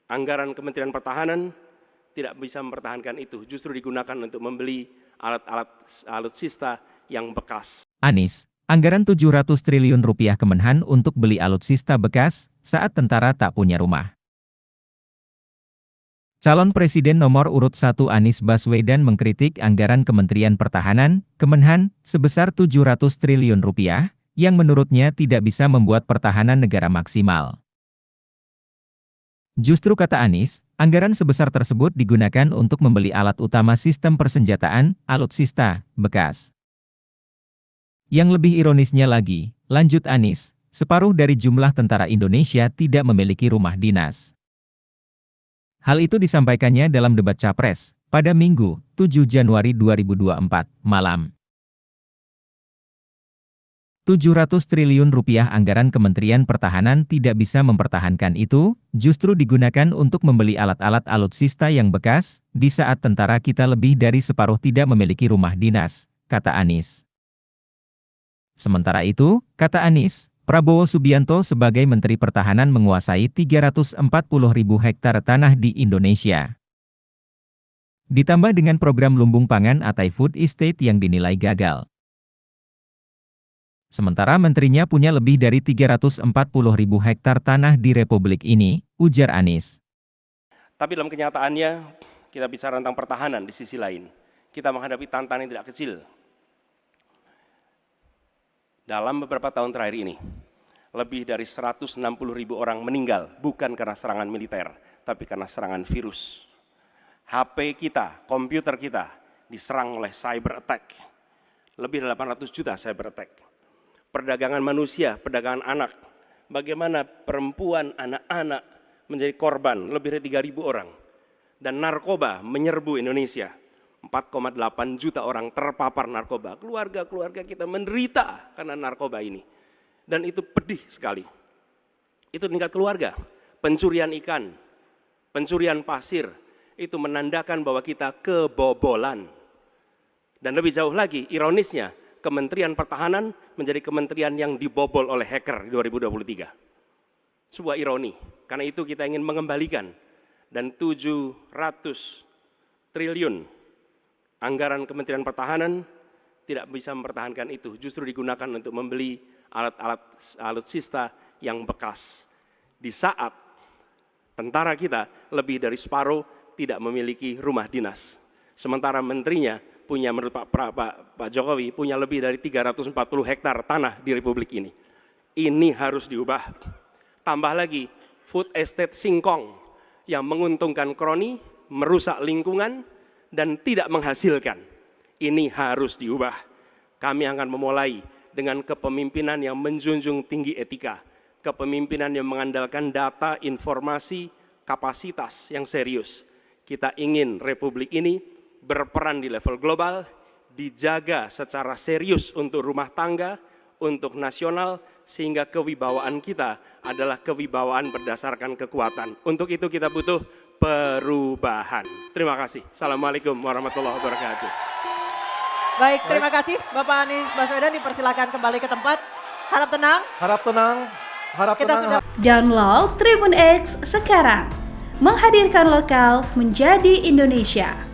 Anggaran Kementerian Pertahanan tidak bisa mempertahankan itu, justru digunakan untuk membeli alat-alat alutsista yang bekas. Anies, anggaran 700 triliun rupiah Kemenhan untuk beli alutsista bekas saat tentara tak punya rumah. Calon Presiden nomor urut 1 Anies Baswedan mengkritik anggaran Kementerian Pertahanan, Kemenhan, sebesar 700 triliun rupiah, yang menurutnya tidak bisa membuat pertahanan negara maksimal. Justru kata Anies, anggaran sebesar tersebut digunakan untuk membeli alat utama sistem persenjataan, alutsista, bekas. Yang lebih ironisnya lagi, lanjut Anies, separuh dari jumlah tentara Indonesia tidak memiliki rumah dinas. Hal itu disampaikannya dalam debat Capres, pada Minggu, 7 Januari 2024, malam. 700 triliun rupiah anggaran Kementerian Pertahanan tidak bisa mempertahankan itu, justru digunakan untuk membeli alat-alat alutsista yang bekas, di saat tentara kita lebih dari separuh tidak memiliki rumah dinas, kata Anies. Sementara itu, kata Anies, Prabowo Subianto sebagai Menteri Pertahanan menguasai 340.000 hektar tanah di Indonesia. Ditambah dengan program lumbung pangan atau food estate yang dinilai gagal. Sementara menterinya punya lebih dari 340.000 hektar tanah di Republik ini, ujar Anies. Tapi dalam kenyataannya, kita bicara tentang pertahanan di sisi lain. Kita menghadapi tantangan yang tidak kecil. Dalam beberapa tahun terakhir ini, lebih dari 160.000 orang meninggal, bukan karena serangan militer, tapi karena serangan virus. HP kita, komputer kita, diserang oleh cyber attack. Lebih dari 800 juta cyber attack. Perdagangan manusia, perdagangan anak. Bagaimana perempuan, anak-anak menjadi korban, lebih dari 3.000 orang. Dan narkoba menyerbu Indonesia. 4,8 juta orang terpapar narkoba. Keluarga-keluarga kita menderita karena narkoba ini. Dan itu pedih sekali. Itu tingkat keluarga. Pencurian ikan, pencurian pasir, itu menandakan bahwa kita kebobolan. Dan lebih jauh lagi, ironisnya, Kementerian Pertahanan menjadi kementerian yang dibobol oleh hacker di 2023. Sebuah ironi, karena itu kita ingin mengembalikan. Dan 700 triliun anggaran Kementerian Pertahanan tidak bisa mempertahankan itu, justru digunakan untuk membeli alat-alat alutsista yang bekas. Di saat tentara kita lebih dari separuh tidak memiliki rumah dinas. Sementara menterinya punya, menurut Pak Jokowi, punya lebih dari 340 hektar tanah di Republik ini. Ini harus diubah. Tambah lagi, food estate singkong yang menguntungkan kroni, merusak lingkungan, dan tidak menghasilkan. Ini harus diubah. Kami akan memulai dengan kepemimpinan yang menjunjung tinggi etika, kepemimpinan yang mengandalkan data, informasi, kapasitas yang serius. Kita ingin Republik ini berperan di level global, dijaga secara serius untuk rumah tangga, untuk nasional, sehingga kewibawaan kita adalah kewibawaan berdasarkan kekuatan. Untuk itu kita butuh perubahan. Terima kasih. Assalamualaikum warahmatullahi wabarakatuh. Baik, terima kasih Bapak Anies Baswedan, dipersilakan kembali ke tempat. Harap tenang. Harap tenang. Harap Kita tenang. sudah Download Tribun X sekarang. Menghadirkan lokal menjadi Indonesia.